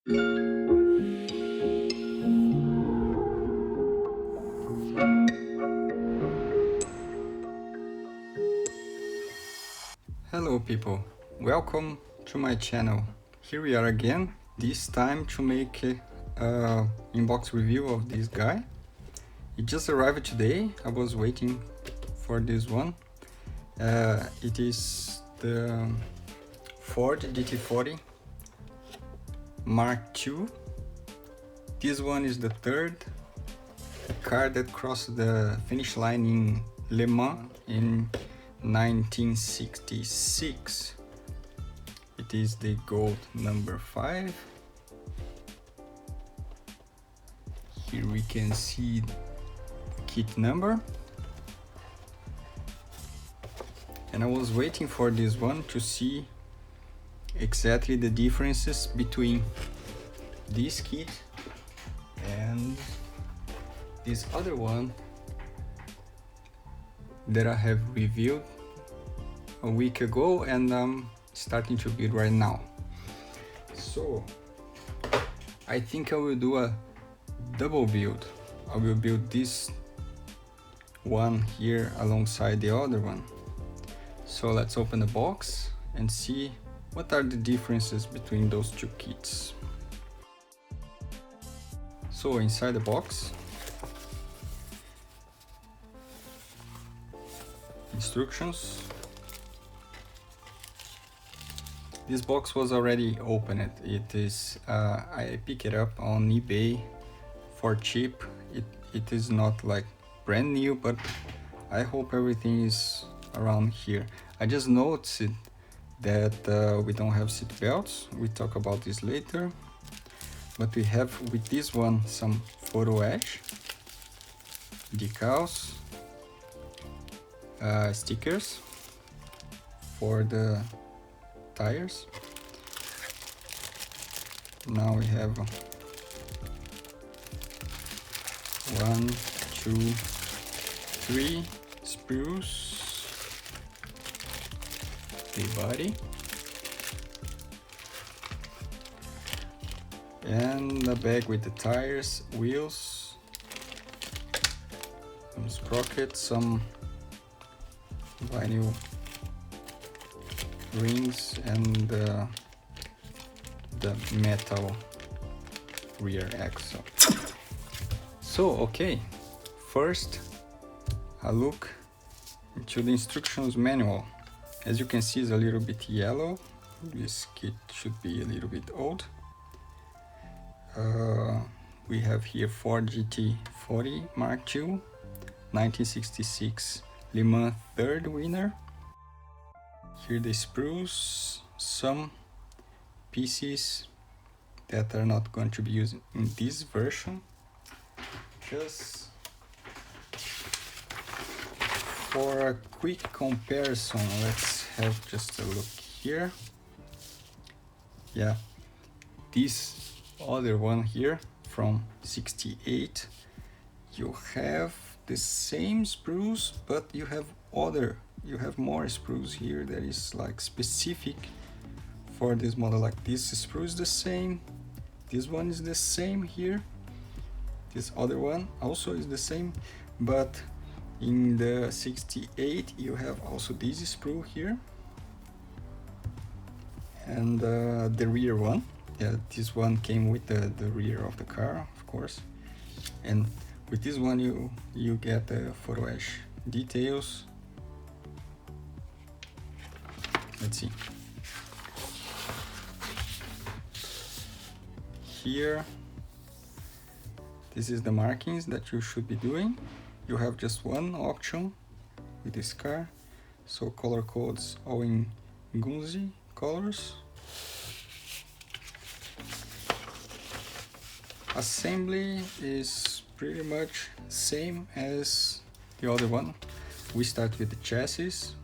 Hello people, welcome to my channel. Here we are again, this time to make a inbox review of this guy. It just arrived today, I was waiting for this one. It is the Ford GT40 Mark II. This one is the third car that crossed the finish line in Le Mans in 1966. It is the gold number 5. Here we can see the kit number. And I was waiting for this one to see exactly the differences between this kit and this other one that I have reviewed a week ago and I'm starting to build right now. So I think I will do a double build. I will build this one here alongside the other one. So let's open the box and see what are the differences between those two kits. So inside the box, instructions. This box was already opened. It is I picked it up on eBay for cheap. It is not like brand new, but I hope everything is around here. I just noticed that we don't have seat belts. We talk about this later, but we have with this one some photo etch, decals, stickers for the tires. Now we have 1, 2, 3 sprues, the body, and a bag with the tires, wheels, some sprockets, some vinyl rings, and the metal rear axle. So okay, first a look into the instructions manual. As you can see, it's a little bit yellow. This kit should be a little bit old. We have here Ford GT40 Mark II, 1966 Le Mans 3rd winner. Here the sprues, some pieces that are not going to be used in this version. Just for a quick comparison, let's have just a look here. Yeah, this other one here from 68, you have the same sprues, but you have more sprues here that is like specific for this model. Like this sprue is the same, this one is the same here, this other one also is the same, but in the 68 you have also this sprue here, and the rear one. Yeah, this one came with the rear of the car, of course, and with this one you get the photo etch details. Let's see. Here, this is the markings that you should be doing. You have just one option with this car, so color codes all in Gunzi colors. Assembly is pretty much same as the other one. We start with the chassis,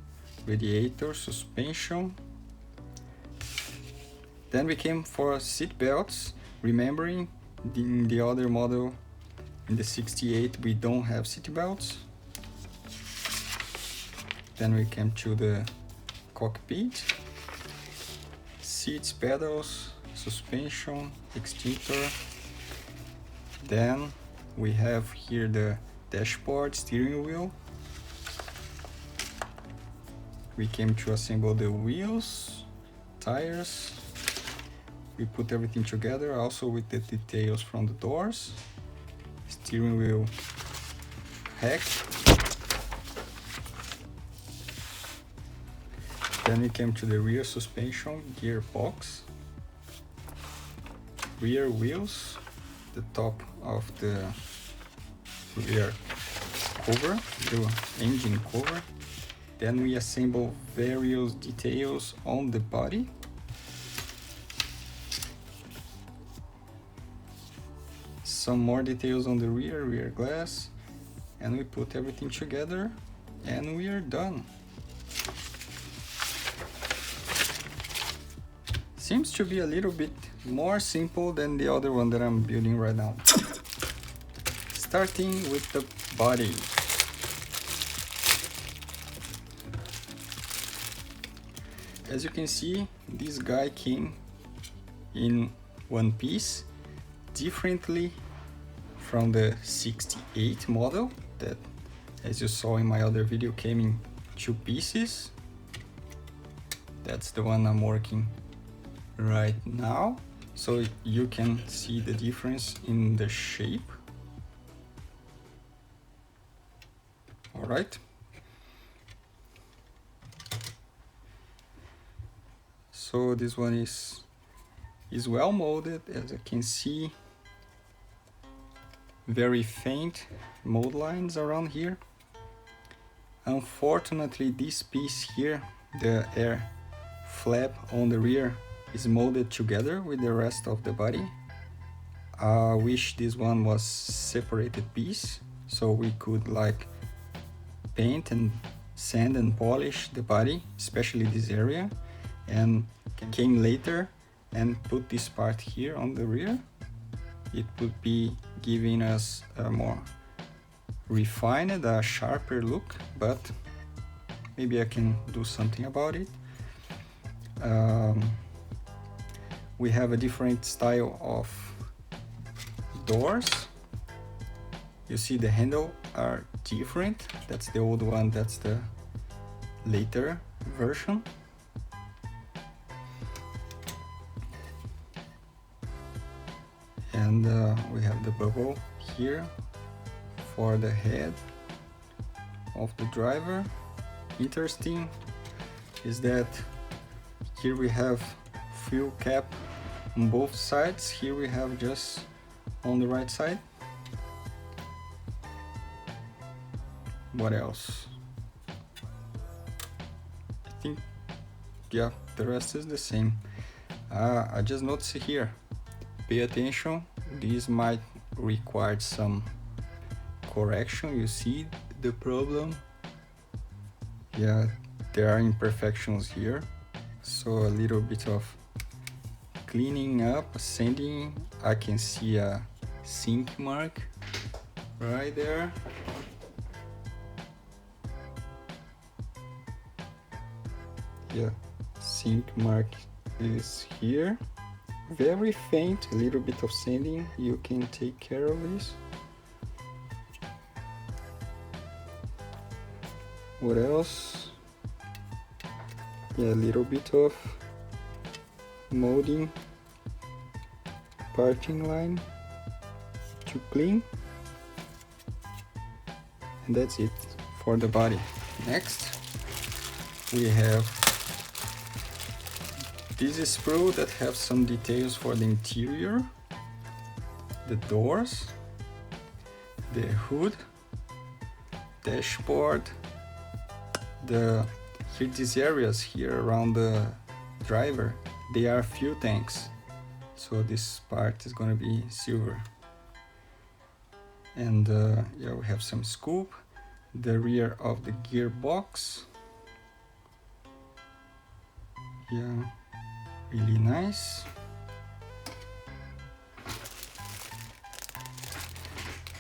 radiator, suspension. Then we came for seat belts, remembering in the other model, in the 68, we don't have seat belts. Then we came to the cockpit, seats, pedals, suspension, extinctor. Then we have here the dashboard, steering wheel. We came to assemble the wheels, tires. We put everything together, also with the details from the doors, steering wheel heck. Then we came to the rear suspension gearbox, rear wheels, the top of the rear cover, the engine cover. Then we assemble various details on the body. Some more details on the rear glass, and we put everything together and we are done. Seems to be a little bit more simple than the other one that I'm building right now. Starting with the body. As you can see, this guy came in one piece, differently from the 68 model that, as you saw in my other video, came in two pieces. That's the one I'm working right now, so you can see the difference in the shape. All right. So this one is well molded, as you can see. Very faint mold lines around here. Unfortunately, this piece here, the air flap on the rear, is molded together with the rest of the body. I wish this one was separated piece, so we could like paint and sand and polish the body, especially this area, and came later and put this part here on the rear. It would be giving us a more refined, a sharper look, but maybe I can do something about it. We have a different style of doors. You see the handle are different. That's the old one, that's the later version. And we have the bubble here for the head of the driver. Interesting is that here we have fuel cap on both sides. Here we have just on the right side. What else? I think, yeah, the rest is the same. I just noticed here, pay attention, this might require some correction. You see the problem? Yeah, there are imperfections here, so a little bit of cleaning up, sanding. I can see a sink mark right there. Yeah, sink mark is here. Very faint, a little bit of sanding, you can take care of this. What else? Yeah, a little bit of molding, parting line to clean, and that's it for the body. Next we have this sprue that have some details for the interior, the doors, the hood, dashboard, here these areas here around the driver, they are fuel tanks, so this part is going to be silver. And yeah, we have some scoop, the rear of the gearbox. Yeah, really nice.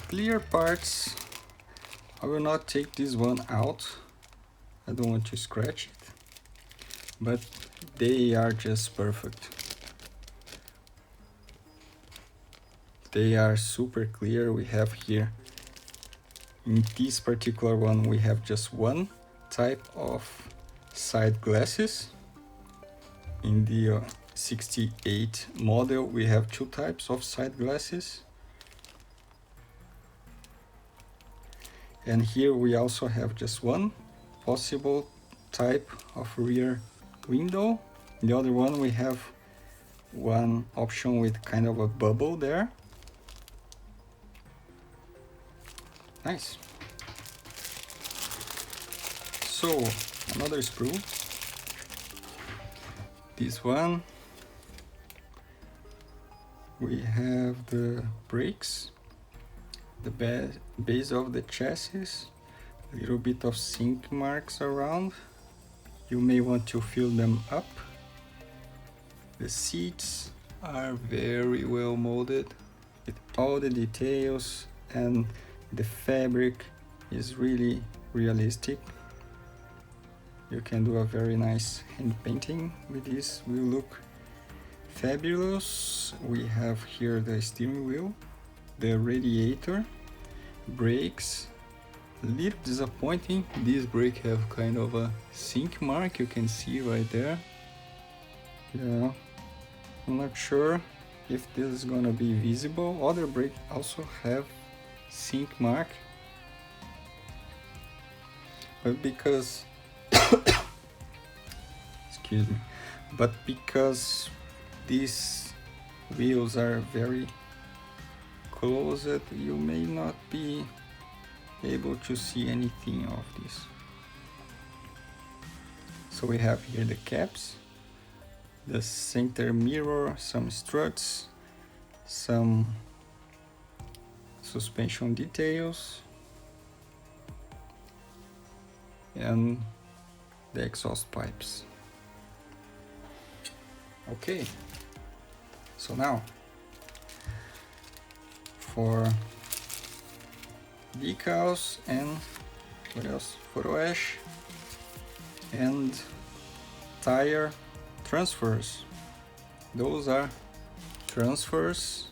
Clear parts, I will not take this one out, I don't want to scratch it, but they are just perfect. they are super clear. We have here, in this particular one, we have just one type of side glasses. In the 68 model, we have two types of side glasses. And here we also have just one possible type of rear window. In the other one, we have one option with kind of a bubble there. Nice. So, another screw. This one. We have the brakes, the base of the chassis, a little bit of sink marks around. You may want to fill them up. The seats are very well molded with all the details, and the fabric is really realistic. You can do a very nice hand painting with this, will look fabulous. We have here the steering wheel, the radiator, brakes. A little disappointing, this brake have kind of a sink mark, you can see right there. Yeah, I'm not sure if this is gonna be visible. Other brakes also have sink mark, but because excuse me, but because these wheels are very closed, you may not be able to see anything of this. So we have here the caps, the center mirror, some struts, some suspension details, and the exhaust pipes. Okay, so now for decals and what else? Photo ash and tire transfers. Those are transfers.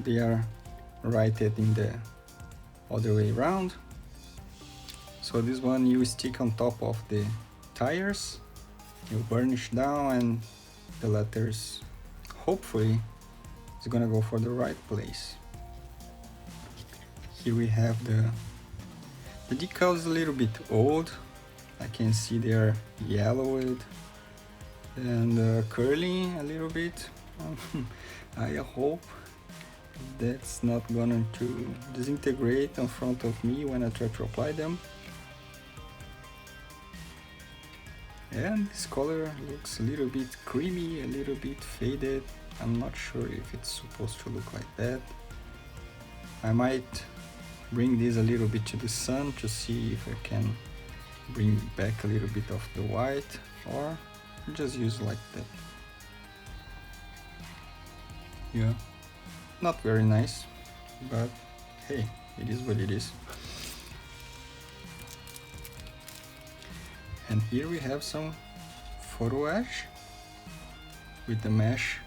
They are righted in the other way around. So this one you stick on top of the tires, you burnish down, and the letters hopefully is gonna go for the right place. Here we have the decal is a little bit old. I can see they are yellowed and curling a little bit. I hope that's not going to disintegrate in front of me when I try to apply them. And this color looks a little bit creamy, a little bit faded. I'm not sure if it's supposed to look like that. I might bring this a little bit to the sun to see if I can bring back a little bit of the white, or just use like that. Yeah, not very nice, but hey, it is what it is. And here we have some photo ash with the mesh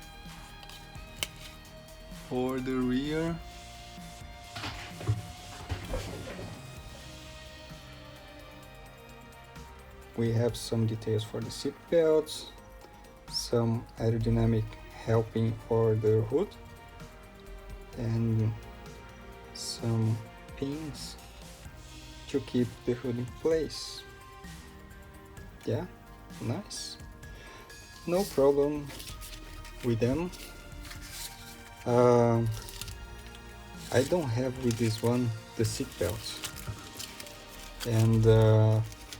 for the rear. We have some details for the seat belts, some aerodynamic helping for the hood, and some pins to keep the hood in place. Yeah, nice. No problem with them. I don't have with this one the seat belts, and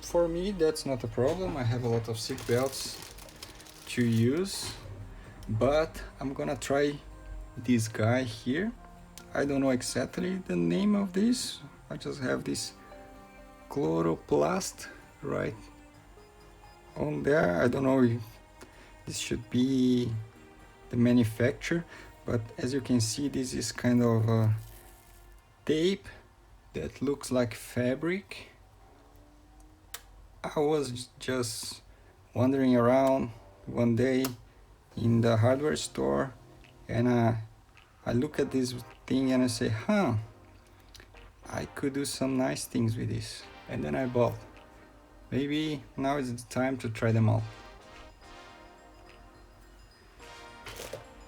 for me that's not a problem. I have a lot of seat belts to use, but I'm gonna try this guy here. I don't know exactly the name of this. I just have this chloroplast right on there. I don't know if this should be the manufacturer, but as you can see, this is kind of a tape that looks like fabric. I was just wandering around one day in the hardware store, and I look at this thing and I say, huh, I could do some nice things with this. And then I bought. Maybe now is the time to try them out.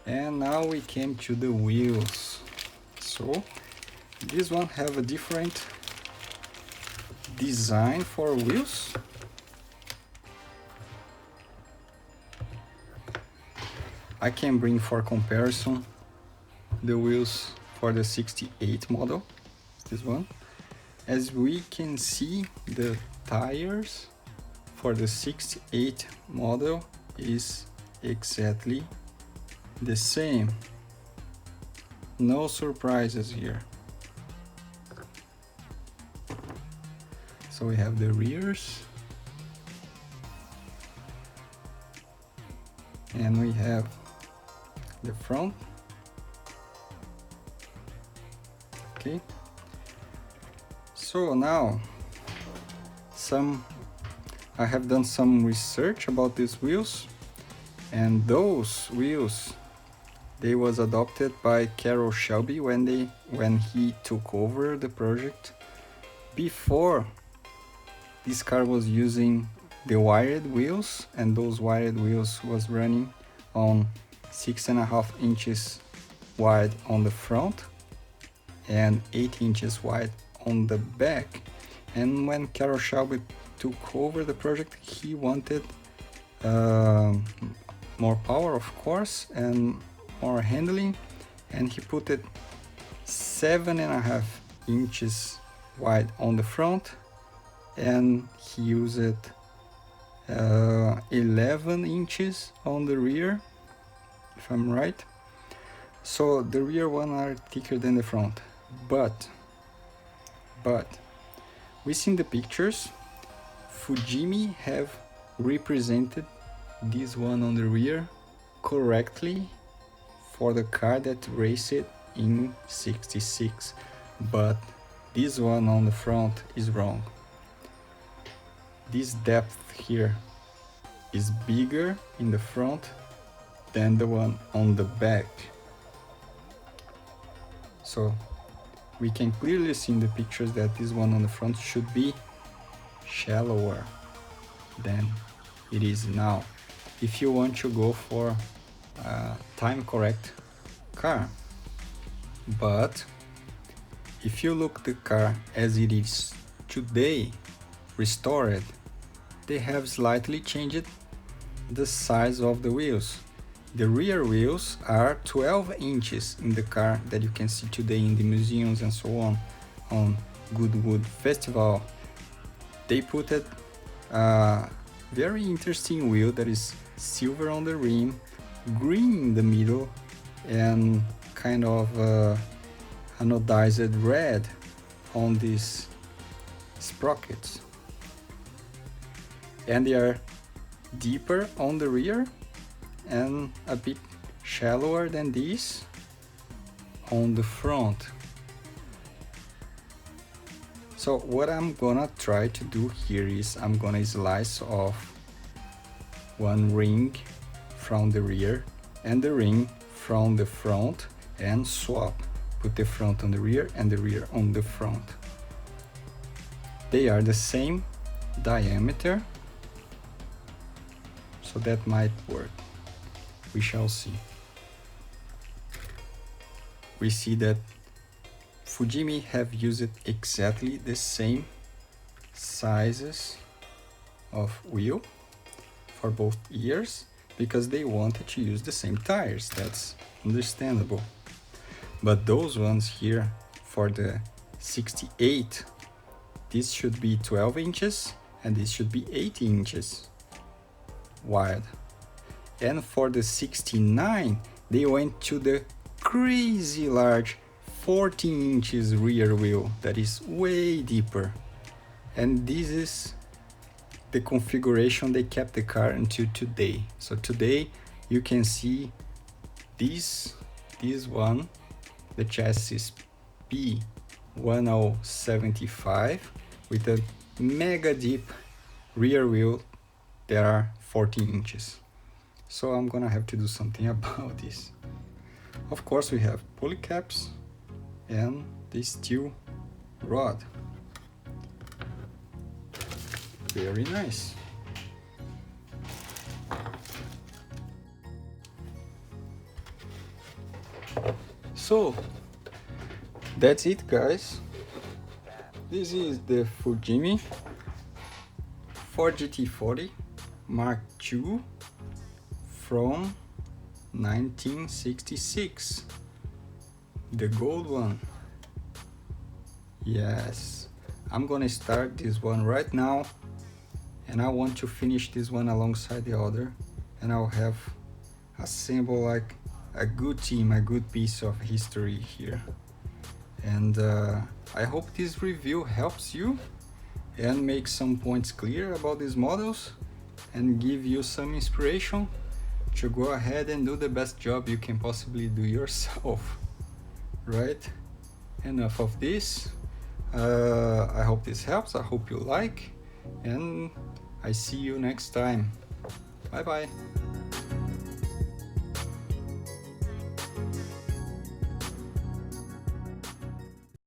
And now we came to the wheels. So this one have a different design for wheels. I can bring for comparison the wheels for the 68 model, this one. As we can see, the tires for the 68 model is exactly the same. No surprises here. So we have the rears, and we have the front. Okay, so now I have done some research about these wheels, and those wheels, they was adopted by Carroll Shelby when he took over the project. Before, this car was using the wired wheels, and those wired wheels was running on 6.5 inches wide on the front and 8 inches wide on the back. And when Carroll Shelby took over the project, he wanted more power, of course, and more handling, and he put it 7.5 inches wide on the front, and he used 11 inches on the rear, if I'm right. So the rear one are thicker than the front, but we see in the pictures Fujimi have represented this one on the rear correctly for the car that raced it in 66, but this one on the front is wrong. This depth here is bigger in the front than the one on the back. So we can clearly see in the pictures that this one on the front should be shallower than it is now, if you want to go for a time correct car. But if you look the car as it is today, restored, they have slightly changed the size of the wheels. The rear wheels are 12 inches in the car that you can see today in the museums and so on Goodwood Festival. They put a very interesting wheel that is silver on the rim, green in the middle, and kind of anodized red on these sprockets. And they are deeper on the rear and a bit shallower than these on the front. So what I'm gonna try to do here is I'm gonna slice off one ring from the rear and the ring from the front and swap. Put the front on the rear and the rear on the front. They are the same diameter, so that might work. We shall see. We see that Fujimi have used exactly the same sizes of wheel for both ears because they wanted to use the same tires. That's understandable. But those ones here for the 68, this should be 12 inches and this should be 18 inches wide. And for the 69, they went to the crazy large 14 inches rear wheel that is way deeper. And this is the configuration they kept the car until today. So today you can see this one, the chassis P1075 with a mega deep rear wheel that are 14 inches. so I'm gonna have to do something about this. Of course, we have polycaps and the steel rod. Very nice. So that's it, guys. This is the Fujimi GT40 Mark II from 1966, the gold one. Yes, I'm gonna start this one right now, and I want to finish this one alongside the other, and I'll have assemble like a good team, a good piece of history here. And I hope this review helps you and makes some points clear about these models and give you some inspiration to go ahead and do the best job you can possibly do yourself, right? Enough of this. I hope this helps, I hope you like, and I see you next time. Bye bye.